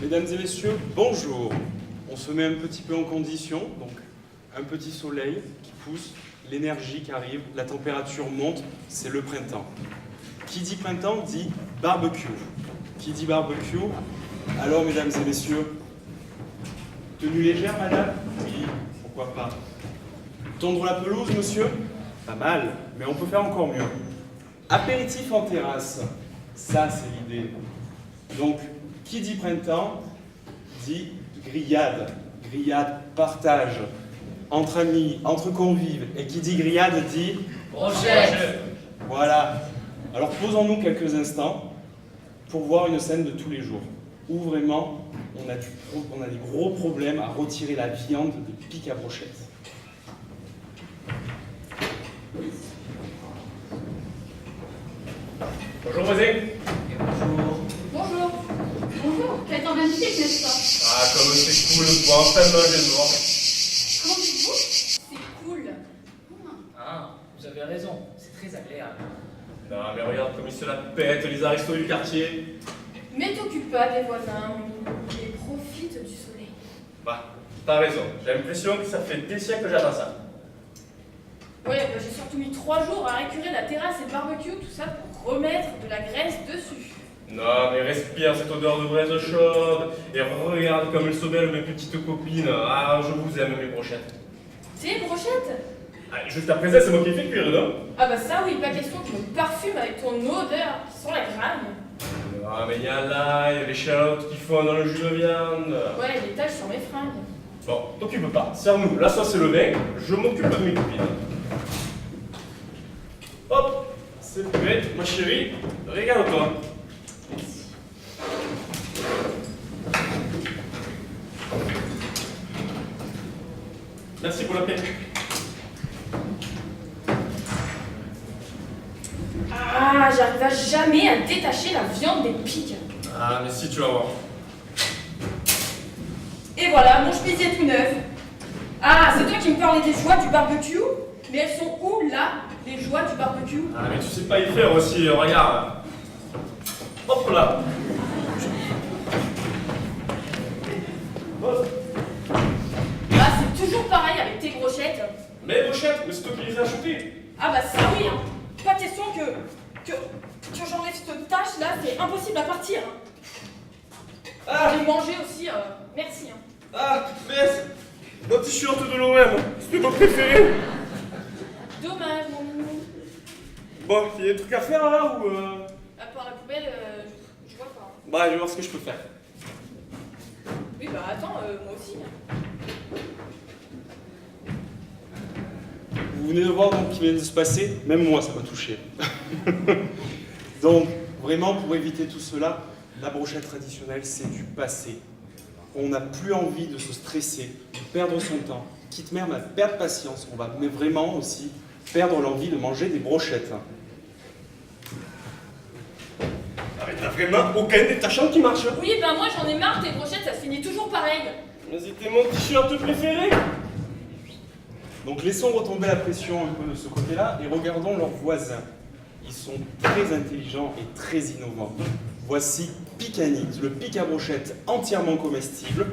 Mesdames et messieurs, bonjour. On se met un petit peu en condition, donc un petit soleil qui pousse, l'énergie qui arrive, la température monte, c'est le printemps. Qui dit printemps dit barbecue. Qui dit barbecue, alors mesdames et messieurs, tenue légère madame? Oui, pourquoi pas. Tondre la pelouse monsieur? Pas mal, mais on peut faire encore mieux. Apéritif en terrasse, ça c'est l'idée. Donc, qui dit printemps, dit grillade. Grillade, partage, entre amis, entre convives. Et qui dit grillade dit... Brochette. Voilà. Alors posons-nous quelques instants pour voir une scène de tous les jours, où vraiment on a des gros problèmes à retirer la viande des pics à brochettes. Bonjour voisin. Bonjour. Bonjour. Bonjour. Quel temps magnifique, n'est-ce pas? Ah comme c'est cool de pouvoir enfin manger dehors. Comment dites-vous? C'est cool. Ah, vous avez raison, c'est très agréable. Non mais regarde comme ils se la pètent les aristos du quartier. Mais t'occupe pas des voisins, et profite du soleil. Bah, t'as raison, j'ai l'impression que ça fait des siècles que j'attends ça. Ouais, bah, j'ai surtout mis 3 jours à récurer la terrasse et le barbecue, tout ça pour remettre de la graisse dessus. Non mais respire cette odeur de braise chaude et regarde comme elles s'obèlent mes petites copines. Ah je vous aime mes brochettes. T'es brochette? Ah, juste après ça c'est moi qui ai fait cuire, non? Ah bah ça oui, pas question que je me parfume avec ton odeur qui sent la gramme. Ah mais y'a l'ail, les chalotes qui font dans le jus de viande. Ouais, les taches sur mes fringues. Bon, t'occupe pas, serre-nous, la sauce et le vin, je m'occupe de mes copines. Hop, c'est prêt, ma chérie, régale-toi. Merci pour la paix. Ah, j'arrive jamais à détacher la viande des pics. Ah, mais si, tu vas voir. Et voilà, mon chemisier tout neuf. Ah, c'est toi qui me parlais des joies du barbecue? Mais elles sont où, là, les joies du barbecue? Ah, mais tu sais pas y faire aussi, regarde. Hop là. Hop. Ah, c'est toujours pareil avec tes brochettes. Mais brochettes, mais c'est toi qui les as achetées. Ah bah ça oui, hein. Pas question que j'enlève cette tâche, là, c'est impossible à partir. Ah, J'ai mangé aussi, merci. Hein. ah, mais mon t-shirt de l'OM, c'était mon préféré. Dommage, mon minou. Bon, il y a des trucs à faire là ou À part la poubelle, je vois pas. Hein. Bah, je vais voir ce que je peux faire. Oui, bah attends, moi aussi. Hein. Vous venez de voir donc ce qui vient de se passer, même moi ça m'a touché. Donc vraiment pour éviter tout cela, la brochette traditionnelle c'est du passé. On n'a plus envie de se stresser, de perdre son temps, quitte même à perdre patience. On va mais vraiment aussi perdre l'envie de manger des brochettes. Ah, mais t'as vraiment aucun détachant qui marche. Oui, bah moi j'en ai marre, tes brochettes, ça se finit toujours pareil. Mais c'était mon t-shirt préféré. Donc laissons retomber la pression un peu de ce côté-là et regardons leurs voisins. Ils sont très intelligents et très innovants. Voici Picanite, le pic à brochette entièrement comestible,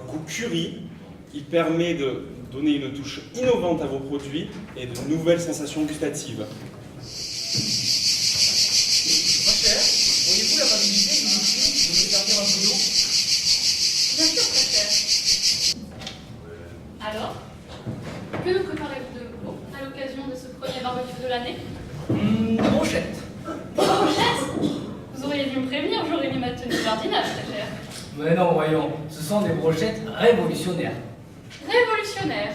goût curry. Il permet de donner une touche innovante à vos produits et de nouvelles sensations gustatives. Pas cher, auriez-vous l'amabilité de me servir un peu d'eau? Bien sûr, très cher. Alors, que nous préparez-vous de beau à l'occasion de ce premier barbecue de l'année? Brochette. Brochette! Vous auriez dû me prévenir, j'aurais mis ma tenue jardinage, très cher. Mais non, voyons, ce sont des brochettes révolutionnaires. Révolutionnaire!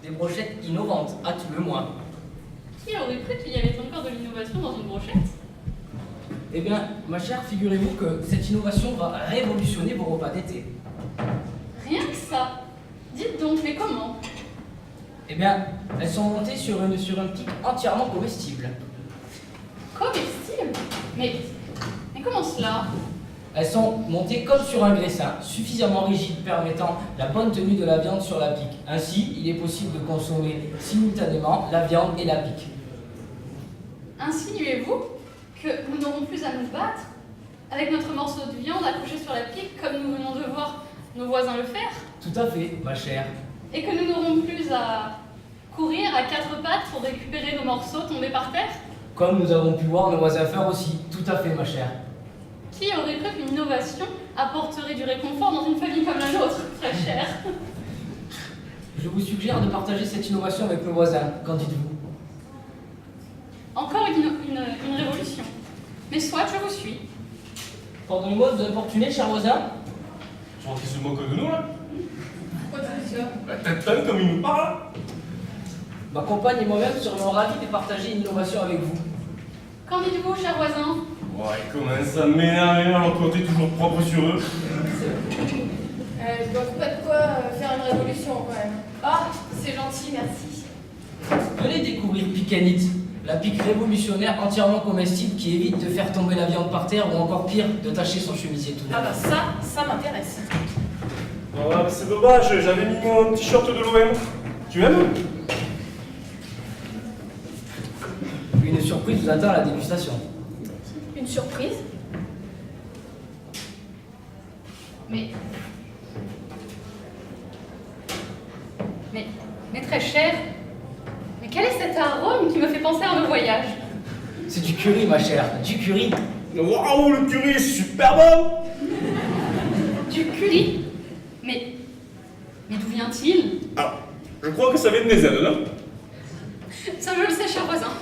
Des brochettes innovantes, à tout le moins. Qui aurait cru qu'il y avait encore de l'innovation dans une brochette? Eh bien, ma chère, figurez-vous que cette innovation va révolutionner vos repas d'été. Rien que ça! Dites donc, mais comment? Eh bien, elles sont montées sur un pic entièrement comestible. Comestible? Mais comment cela? Elles sont montées comme sur un graissin, suffisamment rigide permettant la bonne tenue de la viande sur la pique. Ainsi, il est possible de consommer simultanément la viande et la pique. Insinuez-vous que nous n'aurons plus à nous battre avec notre morceau de viande accroché sur la pique, comme nous venons de voir nos voisins le faire, Tout à fait, ma chère. et que nous n'aurons plus à courir à quatre pattes pour récupérer nos morceaux tombés par terre? Comme nous avons pu voir nos voisins faire aussi. Tout à fait, ma chère. Qui aurait cru qu'une innovation apporterait du réconfort dans une famille comme la nôtre, très chère? Je vous suggère de partager cette innovation avec nos voisins. Qu'en dites-vous? Encore une révolution. Mais soit, je vous suis. Pardonnez-moi de vous importuner, cher voisin. Tu vois qu'ils se moquent de nous, là? Pourquoi tu dis ça? Bah, t'as comme il nous parle. Ma compagne et moi-même serions ravis de partager une innovation avec vous. Qu'en dites-vous, cher voisin? Ouais, ils commencent à m'énerver alors qu'on est toujours propre sur eux. Je vois pas de quoi faire une révolution quand même. Ah, c'est gentil, merci. Venez découvrir Picanite, la pique révolutionnaire entièrement comestible qui évite de faire tomber la viande par terre ou encore pire, de tacher son chemisier tout neuf. Ah bah ça m'intéresse. Ouais, mais c'est dommage, j'avais mis mon t-shirt de l'OM. Tu aimes? Une surprise vous attend à la dégustation. Une surprise? Mais très cher. Mais quel est cet arôme qui me fait penser à nos voyages? C'est du curry, ma chère, du curry. Waouh, le curry, c'est super bon! Du curry? Mais d'où vient-il? Ah, je crois que ça vient de mes ailes, non? Ça, je le sais, cher voisin.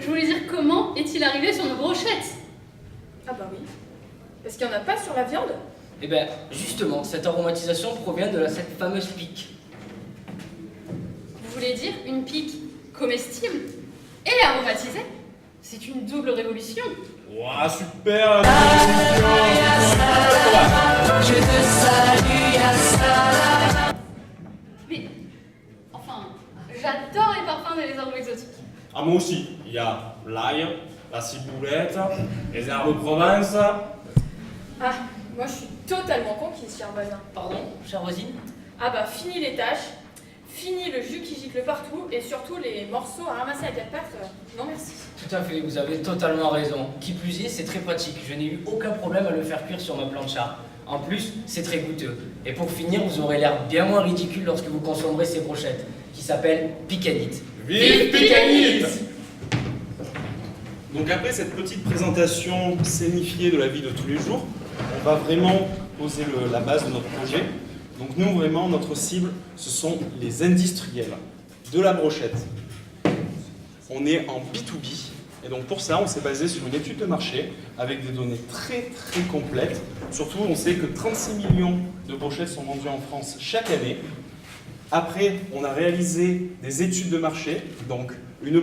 Je voulais dire, comment est-il arrivé sur nos brochettes? Ah bah oui. Parce qu'il n'y en a pas sur la viande? Eh bien, justement, cette aromatisation provient de cette fameuse pique. Vous voulez dire une pique comestible et aromatisée? C'est une double révolution. Waouh, super! Mais, enfin, j'adore les parfums et les arômes exotiques. Ah, moi aussi. Il y a l'ail, la ciboulette, les herbes de Provence. Ah, moi je suis totalement conquise, cher voisin. Pardon, chère voisine? Ah bah fini les tâches, fini le jus qui gicle partout et surtout les morceaux à ramasser à quatre pattes. Non merci. Tout à fait, vous avez totalement raison. Qui plus est, c'est très pratique. Je n'ai eu aucun problème à le faire cuire sur ma plancha. En plus, c'est très goûteux. Et pour finir, vous aurez l'air bien moins ridicule lorsque vous consommerez ces brochettes, qui s'appellent Picanite. Vive Picanite! Donc après cette petite présentation scénifiée de la vie de tous les jours, on va vraiment poser la base de notre projet. Donc nous, vraiment, notre cible, ce sont les industriels de la brochette. On est en B2B, et donc pour ça, on s'est basé sur une étude de marché avec des données très très complètes. Surtout, on sait que 36 millions de brochettes sont vendues en France chaque année. Après, on a réalisé des études de marché, donc une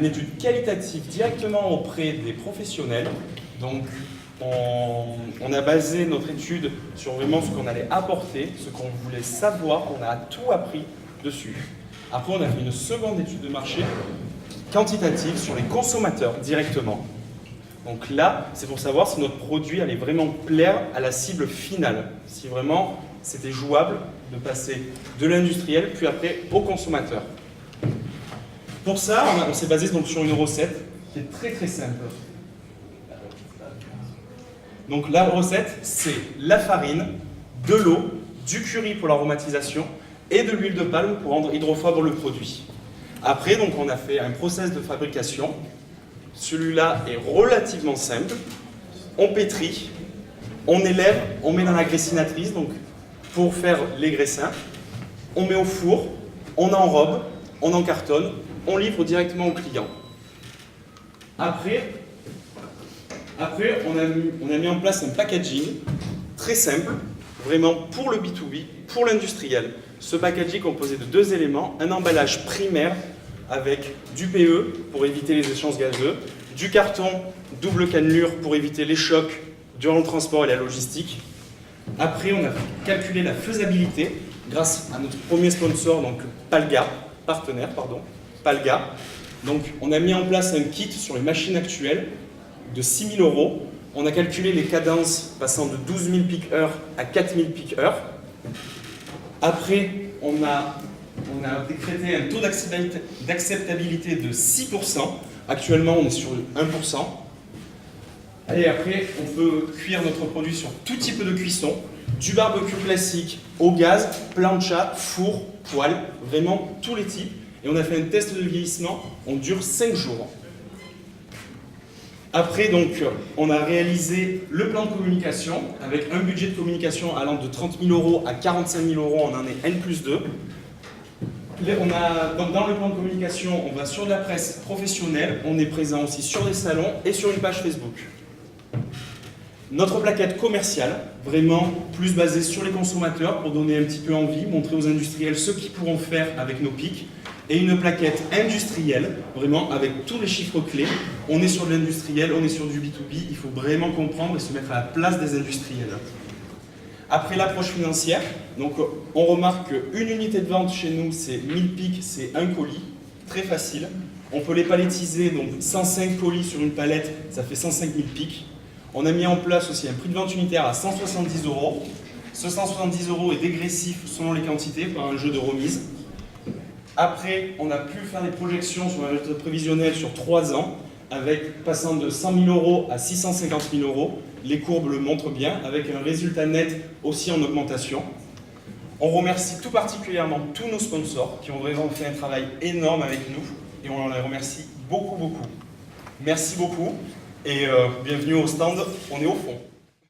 étude qualitative directement auprès des professionnels. Donc, on a basé notre étude sur vraiment ce qu'on allait apporter, ce qu'on voulait savoir, on a tout appris dessus. Après, on a fait une seconde étude de marché quantitative sur les consommateurs directement. Donc là, c'est pour savoir si notre produit allait vraiment plaire à la cible finale, si vraiment c'était jouable de passer de l'industriel puis après au consommateur. Pour ça, on s'est basé donc sur une recette qui est très très simple. Donc la recette, c'est la farine, de l'eau, du curry pour l'aromatisation et de l'huile de palme pour rendre hydrophobe le produit. Après, donc, on a fait un process de fabrication. Celui-là est relativement simple. On pétrit, on élève, on met dans la graissinatrice donc, pour faire les graissins. On met au four, on enrobe, on encartonne, on livre directement au client. Après on a mis en place un packaging très simple, vraiment pour le B2B, pour l'industriel. Ce packaging est composé de deux éléments, un emballage primaire avec du PE pour éviter les échanges gazeux, du carton double cannelure pour éviter les chocs durant le transport et la logistique. Après, on a calculé la faisabilité grâce à notre premier sponsor, donc Palga, partenaire, pardon, Palga. Donc, on a mis en place un kit sur les machines actuelles de 6 000 €. On a calculé les cadences passant de 12 000 pics-heure à 4 000 pics-heure. Après, on a décrété un taux d'acceptabilité de 6%. Actuellement, on est sur 1%. Et après, on peut cuire notre produit sur tout type de cuisson, du barbecue classique au gaz, plancha, four, poêle, vraiment tous les types. Et on a fait un test de vieillissement, on dure 5 jours. Après, donc, on a réalisé le plan de communication avec un budget de communication allant de 30 000 € à 45 000 €, on en est N+2. Donc, dans le plan de communication, on va sur de la presse professionnelle, on est présent aussi sur des salons et sur une page Facebook. Notre plaquette commerciale, vraiment plus basée sur les consommateurs pour donner un petit peu envie, montrer aux industriels ce qu'ils pourront faire avec nos pics. Et une plaquette industrielle, vraiment avec tous les chiffres clés. On est sur de l'industriel, on est sur du B2B, il faut vraiment comprendre et se mettre à la place des industriels. Après l'approche financière, donc on remarque qu'une unité de vente chez nous, c'est 1000 pics, c'est un colis, très facile. On peut les palettiser, donc 105 colis sur une palette, ça fait 105 000 pics. On a mis en place aussi un prix de vente unitaire à 170 €. Ce 170 € est dégressif selon les quantités par un jeu de remise. Après, on a pu faire des projections sur la méthode prévisionnelle sur 3 ans, passant de 100 000 € à 650 000 €. Les courbes le montrent bien, avec un résultat net aussi en augmentation. On remercie tout particulièrement tous nos sponsors qui ont vraiment fait un travail énorme avec nous et on les remercie beaucoup, beaucoup. Merci beaucoup et bienvenue au stand, on est au fond.